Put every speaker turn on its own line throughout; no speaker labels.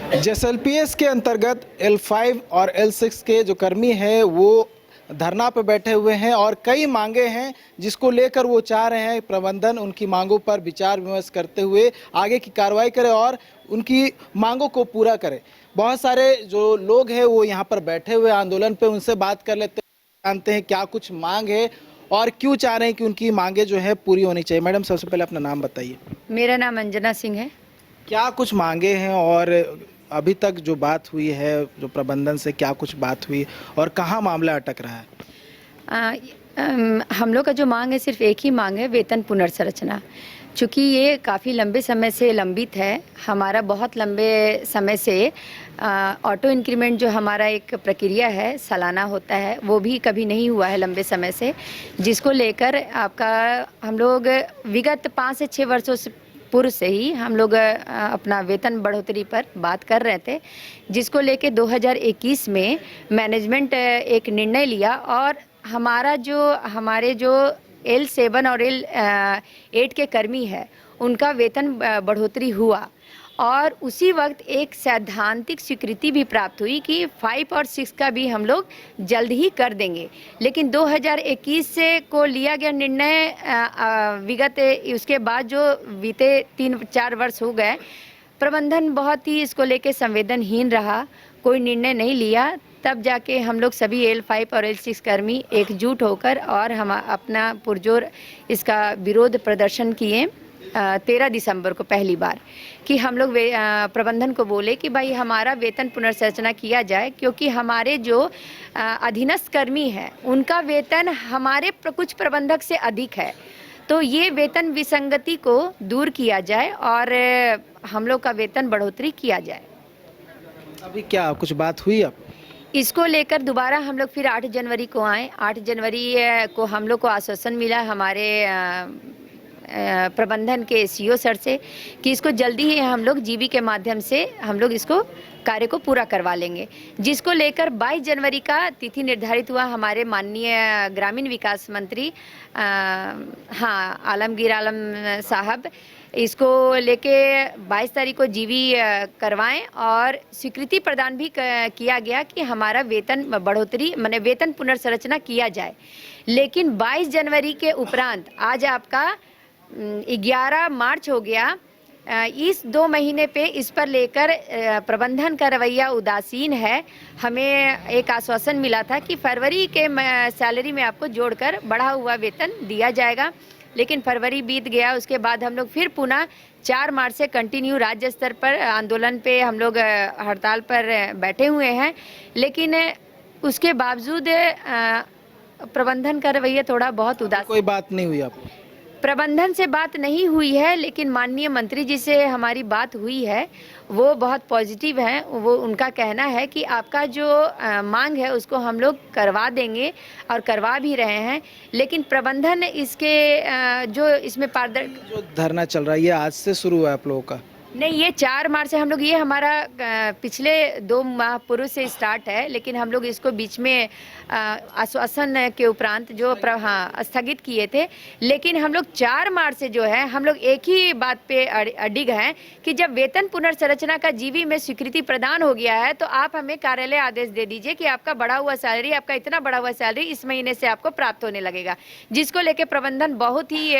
JSLPS के अंतर्गत L5 और L6 के जो कर्मी हैं वो धरना पर बैठे हुए हैं और कई मांगे हैं जिसको लेकर वो चाह रहे हैं प्रबंधन उनकी मांगों पर विचार विमर्श करते हुए आगे की कार्रवाई करे और उनकी मांगों को पूरा करे। बहुत सारे जो लोग हैं वो यहाँ पर बैठे हुए आंदोलन पे, उनसे बात कर लेते हैं, जानते हैं क्या कुछ मांग है और क्यों चाह रहे हैं कि उनकी मांगे जो है पूरी होनी चाहिए। मैडम, सबसे पहले अपना नाम बताइए।
मेरा नाम अंजना सिंह है।
क्या कुछ मांगे हैं और अभी तक जो बात हुई है जो प्रबंधन से क्या कुछ बात हुई और कहाँ मामला अटक रहा है?
हम लोग का जो मांग है सिर्फ एक ही मांग है, वेतन पुनर्संरचना। चूँकि ये काफ़ी लंबे समय से लंबित है, हमारा बहुत लंबे समय से ऑटो इंक्रीमेंट जो हमारा एक प्रक्रिया है सालाना होता है वो भी कभी नहीं हुआ है लंबे समय से, जिसको लेकर आपका हम लोग विगत 5 से 6 वर्षों से पूर्व से ही हम लोग अपना वेतन बढ़ोतरी पर बात कर रहे थे, जिसको लेके 2021 में मैनेजमेंट एक निर्णय लिया और हमारे जो L7 और L8 के कर्मी है उनका वेतन बढ़ोतरी हुआ और उसी वक्त एक सैद्धांतिक स्वीकृति भी प्राप्त हुई कि 5 और 6 का भी हम लोग जल्द ही कर देंगे। लेकिन 2021 से को लिया गया निर्णय विगत उसके बाद जो बीते 3-4 वर्ष हो गए, प्रबंधन बहुत ही इसको लेके संवेदनहीन रहा, कोई निर्णय नहीं लिया। तब जाके हम लोग सभी L5 और L6 कर्मी एकजुट होकर और हम अपना पुरजोर इसका विरोध प्रदर्शन किए 13 दिसंबर को पहली बार कि हम लोग प्रबंधन को बोले कि भाई हमारा वेतन पुनर्संरचना किया जाए, क्योंकि हमारे जो अधीनस्थ कर्मी हैं उनका वेतन हमारे कुछ प्रबंधक से अधिक है, तो ये वेतन विसंगति को दूर किया जाए और हम लोग का वेतन बढ़ोतरी किया जाए।
अभी क्या कुछ बात हुई अब?
इसको लेकर दोबारा हम लोग फिर 8 जनवरी को आए। 8 जनवरी को हम लोग को आश्वासन मिला हमारे प्रबंधन के सीईओ सर से कि इसको जल्दी ही हम लोग जीबी के माध्यम से हम लोग इसको कार्य को पूरा करवा लेंगे, जिसको लेकर 22 जनवरी का तिथि निर्धारित हुआ। हमारे माननीय ग्रामीण विकास मंत्री आलमगीर आलम साहब इसको लेके 22 तारीख को जीवी करवाएं और स्वीकृति प्रदान भी किया गया कि हमारा वेतन बढ़ोतरी माने वेतन पुनर्संरचना किया जाए। लेकिन 22 जनवरी के उपरांत आज आपका 11 मार्च हो गया। इस 2 महीने पे इस पर लेकर प्रबंधन का रवैया उदासीन है। हमें एक आश्वासन मिला था कि फरवरी के सैलरी में आपको जोड़कर बढ़ा हुआ वेतन दिया जाएगा, लेकिन फरवरी बीत गया। उसके बाद हम लोग फिर पुनः 4 मार्च से कंटिन्यू राज्य स्तर पर आंदोलन पे हम लोग हड़ताल पर बैठे हुए हैं, लेकिन उसके बावजूद प्रबंधन का रवैया थोड़ा बहुत उदासीन।
कोई बात नहीं हुई आपको?
प्रबंधन से बात नहीं हुई है, लेकिन माननीय मंत्री जी से हमारी बात हुई है, वो बहुत पॉजिटिव हैं। वो उनका कहना है कि आपका जो मांग है उसको हम लोग करवा देंगे और करवा भी रहे हैं, लेकिन प्रबंधन इसके जो इसमें
जो धरना चल रहा है ये आज से शुरू हुआ है आप लोगों का?
नहीं, ये 4 मार्च से हम लोग, ये हमारा पिछले 2 माह पूर्व से स्टार्ट है, लेकिन हम लोग इसको बीच में आश्वासन के उपरांत जो स्थगित किए थे। लेकिन हम लोग 4 मार्च से जो है हम लोग एक ही बात पे अडिग हैं कि जब वेतन पुनर्संरचना का जीवी में स्वीकृति प्रदान हो गया है तो आप हमें कार्यालय आदेश दे दीजिए कि आपका बढ़ा हुआ सैलरी, आपका इतना बढ़ा हुआ सैलरी इस महीने से आपको प्राप्त होने लगेगा, जिसको लेके प्रबंधन बहुत ही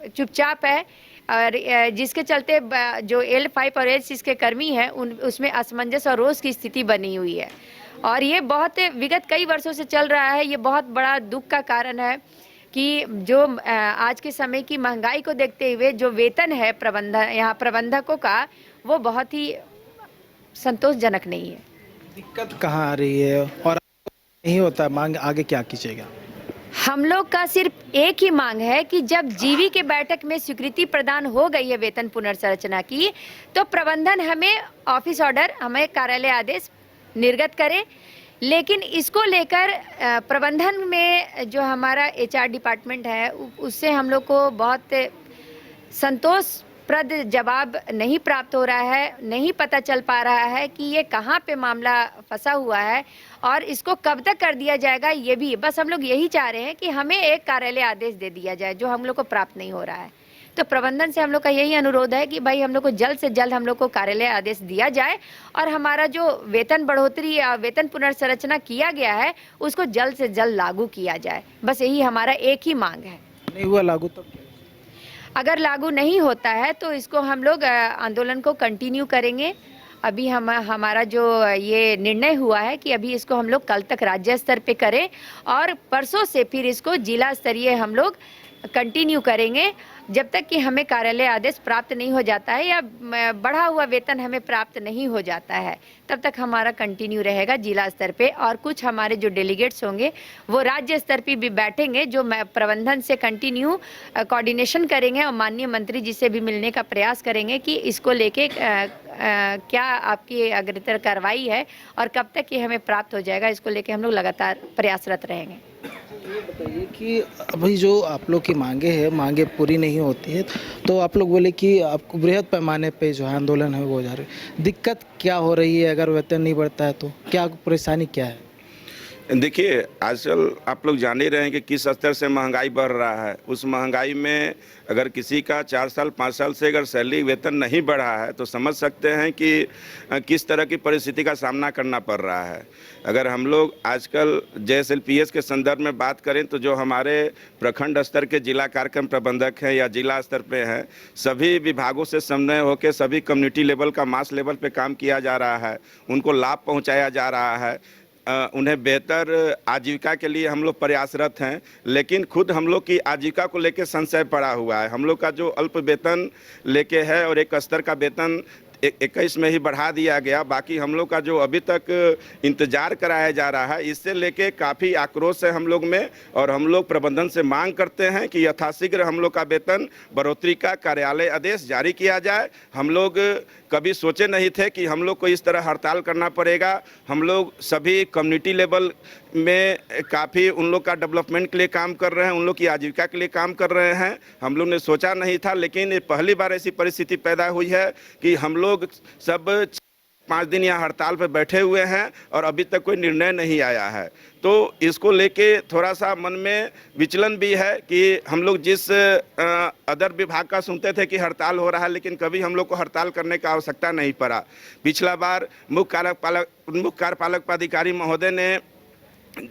चुपचाप है और जिसके चलते जो L5 और L6 के कर्मी हैं उसमें असमंजस और रोष की स्थिति बनी हुई है और ये बहुत विगत कई वर्षों से चल रहा है। ये बहुत बड़ा दुख का कारण है कि जो आज के समय की महंगाई को देखते हुए जो वेतन है प्रबंधकों का वो बहुत ही संतोषजनक नहीं है।
दिक्कत कहाँ आ रही है और नहीं होता मांग आगे क्या कीजिएगा?
हम लोग का सिर्फ एक ही मांग है कि जब जीवी के बैठक में स्वीकृति प्रदान हो गई है वेतन पुनर्संरचना की, तो प्रबंधन हमें ऑफिस ऑर्डर, हमें कार्यालय आदेश निर्गत करे। लेकिन इसको लेकर प्रबंधन में जो हमारा HR डिपार्टमेंट है उससे हम लोग को बहुत संतोषप्रद जवाब नहीं प्राप्त हो रहा है। नहीं पता चल पा रहा है कि ये कहाँ पे मामला फंसा हुआ है और इसको कब तक कर दिया जाएगा। ये भी बस हम लोग यही चाह रहे हैं कि हमें एक कार्यालय आदेश दे दिया जाए, जो हम लोग को प्राप्त नहीं हो रहा है। तो प्रबंधन से हम लोग का यही अनुरोध है कि भाई हम लोग को जल्द से जल्द हम लोग को कार्यालय आदेश दिया जाए और हमारा जो वेतन बढ़ोतरी या वेतन पुनर्संरचना किया गया है उसको जल्द से जल्द लागू किया जाए। बस यही हमारा एक ही मांग है।
नहीं हुआ लागू तब
अगर लागू नहीं होता है तो इसको हम लोग आंदोलन को कंटिन्यू करेंगे। अभी हमारा जो ये निर्णय हुआ है कि अभी इसको हम लोग कल तक राज्य स्तर पे करें और परसों से फिर इसको जिला स्तरीय हम लोग कंटिन्यू करेंगे जब तक कि हमें कार्यालय आदेश प्राप्त नहीं हो जाता है या बढ़ा हुआ वेतन हमें प्राप्त नहीं हो जाता है, तब तक हमारा कंटिन्यू रहेगा जिला स्तर पे। और कुछ हमारे जो डेलीगेट्स होंगे वो राज्य स्तर पे भी बैठेंगे, जो प्रबंधन से कंटिन्यू कोऑर्डिनेशन करेंगे और माननीय मंत्री जी से भी मिलने का प्रयास करेंगे कि इसको लेके क्या आपकी अग्रतर कार्रवाई है और कब तक ये हमें प्राप्त हो जाएगा, इसको लेके हम लोग लगातार प्रयासरत रहेंगे।
ये बताइए कि अभी जो आप लोग की मांगे पूरी नहीं होती है तो आप लोग बोले कि आपको बृहद पैमाने पे जो है आंदोलन है वो हो जा रही है। दिक्कत क्या हो रही है? अगर वेतन नहीं बढ़ता है तो क्या परेशानी क्या है?
देखिए, आजकल आप लोग जान ही रहे हैं कि किस स्तर से महंगाई बढ़ रहा है। उस महंगाई में अगर किसी का 4 साल 5 साल से अगर सैलरी वेतन नहीं बढ़ा है तो समझ सकते हैं कि किस तरह की परिस्थिति का सामना करना पड़ रहा है। अगर हम लोग आजकल JSLPS के संदर्भ में बात करें तो जो हमारे प्रखंड स्तर के जिला कार्यक्रम प्रबंधक हैं या जिला स्तर पे हैं, सभी विभागों से समन्वय होकर सभी कम्युनिटी लेवल का मास लेवल पे काम किया जा रहा है, उनको लाभ पहुँचाया जा रहा है, उन्हें बेहतर आजीविका के लिए हम लोग प्रयासरत हैं। लेकिन खुद हम लोग की आजीविका को लेकर संशय पड़ा हुआ है। हम लोग का जो अल्प वेतन लेके है और एक स्तर का वेतन 21 में ही बढ़ा दिया गया, बाकी हम लोग का जो अभी तक इंतजार कराया जा रहा है, इससे लेके काफ़ी आक्रोश है हम लोग में और हम लोग प्रबंधन से मांग करते हैं कि यथाशीघ्र हम लोग का वेतन बढ़ोतरी का कार्यालय आदेश जारी किया जाए। हम लोग कभी सोचे नहीं थे कि हम लोग को इस तरह हड़ताल करना पड़ेगा। हम लोग सभी कम्युनिटी लेवल में काफ़ी उन लोग का डेवलपमेंट के लिए काम कर रहे हैं, उन लोग की आजीविका के लिए काम कर रहे हैं। हम लोग ने सोचा नहीं था, लेकिन पहली बार ऐसी परिस्थिति पैदा हुई है कि हम लोग सब 5 दिन यहाँ हड़ताल पर बैठे हुए हैं और अभी तक कोई निर्णय नहीं आया है। तो इसको लेके थोड़ा सा मन में विचलन भी है कि हम लोग जिस अदर विभाग का सुनते थे कि हड़ताल हो रहा है, लेकिन कभी हम लोग को हड़ताल करने का आवश्यकता नहीं पड़ा। पिछला बार मुख्य कार्यपालक पदाधिकारी महोदय ने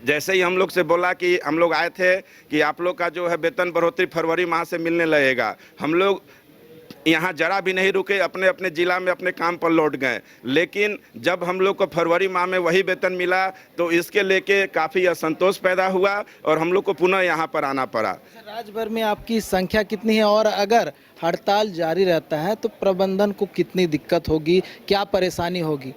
जैसे ही हम लोग से बोला कि हम लोग आए थे कि आप लोग का जो है वेतन बढ़ोतरी फरवरी माह से मिलने लगेगा, हम लोग यहाँ जरा भी नहीं रुके, अपने अपने ज़िला में अपने काम पर लौट गए। लेकिन जब हम लोग को फरवरी माह में वही वेतन मिला तो इसके लेके काफ़ी असंतोष पैदा हुआ और हम लोग को पुनः यहाँ पर आना पड़ा।
राज्य भर में आपकी संख्या कितनी है और अगर हड़ताल जारी रहता है तो प्रबंधन को कितनी दिक्कत होगी, क्या परेशानी होगी?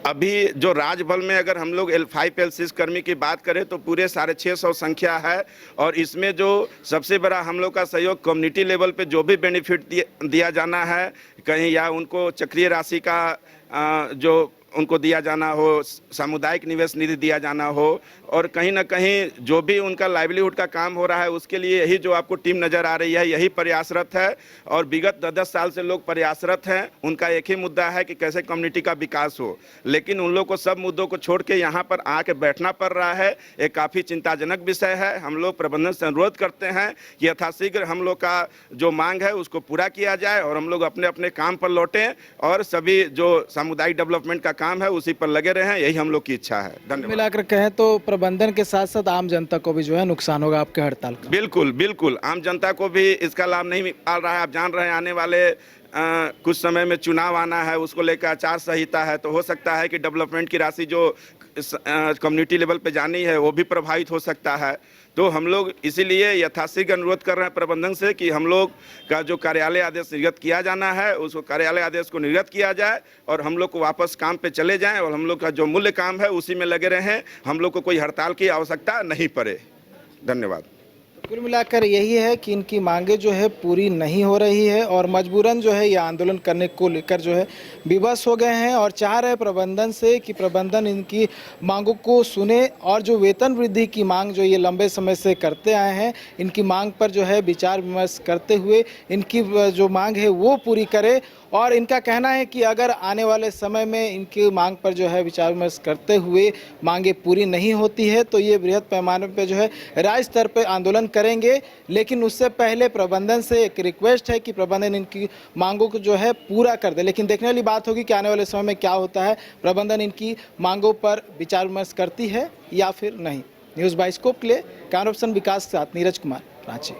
अभी जो राजभर में अगर हम लोग L5 L6 कर्मी की बात करें तो पूरे 650 संख्या है और इसमें जो सबसे बड़ा हम लोग का सहयोग कम्युनिटी लेवल पे जो भी बेनिफिट दिया जाना है, कहीं या उनको चक्रीय राशि का जो उनको दिया जाना हो, सामुदायिक निवेश निधि दिया जाना हो और कहीं ना कहीं जो भी उनका लाइवलीहुड का काम हो रहा है उसके लिए यही जो आपको टीम नज़र आ रही है यही प्रयासरत है और विगत 10 साल से लोग प्रयासरत हैं। उनका एक ही मुद्दा है कि कैसे कम्युनिटी का विकास हो, लेकिन उन लोग को सब मुद्दों को छोड़ के यहाँ पर आके बैठना पड़ रहा है। एक काफ़ी चिंताजनक विषय है। हम लोग प्रबंधन से अनुरोध करते हैं कि यथाशीघ्र हम लोग का जो मांग है उसको पूरा किया जाए और हम लोग अपने अपने काम पर लौटें और सभी जो सामुदायिक डेवलपमेंट का काम है उसी पर लगे रहे हैं, यही हम लोग की इच्छा है। धन्यवाद।
मिलाकर कहें तो प्रबंधन के साथ साथ आम जनता को भी जो है नुकसान होगा आपके हड़ताल का?
बिल्कुल बिल्कुल, आम जनता को भी इसका लाभ नहीं मिल रहा है। आप जान रहे हैं आने वाले कुछ समय में चुनाव आना है, उसको लेकर आचार संहिता है, तो हो सकता है कि डेवलपमेंट की राशि जो कम्युनिटी लेवल पे जानी है वो भी प्रभावित हो सकता है। तो हम लोग इसीलिए यथाशीघ्र अनुरोध कर रहे हैं प्रबंधन से कि हम लोग का जो कार्यालय आदेश निर्गत किया जाना है उसको कार्यालय आदेश को निर्गत किया जाए और हम लोग को वापस काम पे चले जाएं और हम लोग का जो मूल्य काम है उसी में लगे रहें। हम लोग को कोई हड़ताल की आवश्यकता नहीं पड़े। धन्यवाद।
कुल मिलाकर यही है कि इनकी मांगे जो है पूरी नहीं हो रही है और मजबूरन जो है ये आंदोलन करने को लेकर जो है विवश हो गए हैं और चाह रहे प्रबंधन से कि प्रबंधन इनकी मांगों को सुने और जो वेतन वृद्धि की मांग जो ये लंबे समय से करते आए हैं, इनकी मांग पर जो है विचार विमर्श करते हुए इनकी जो मांग है वो पूरी करे और इनका कहना है कि अगर आने वाले समय में इनकी मांग पर जो है विचार विमर्श करते हुए मांगे पूरी नहीं होती है तो ये बृहद पैमाने पर जो है राज्य स्तर पर आंदोलन करेंगे। लेकिन उससे पहले प्रबंधन से एक रिक्वेस्ट है कि प्रबंधन इनकी मांगों को जो है पूरा कर दे। लेकिन देखने वाली बात होगी कि आने वाले समय में क्या होता है, प्रबंधन इनकी मांगों पर विचार विमर्श करती है या फिर नहीं। न्यूज़ बाइस्कोप के लिए कैमरा पर्सन विकास के साथ नीरज कुमार, रांची।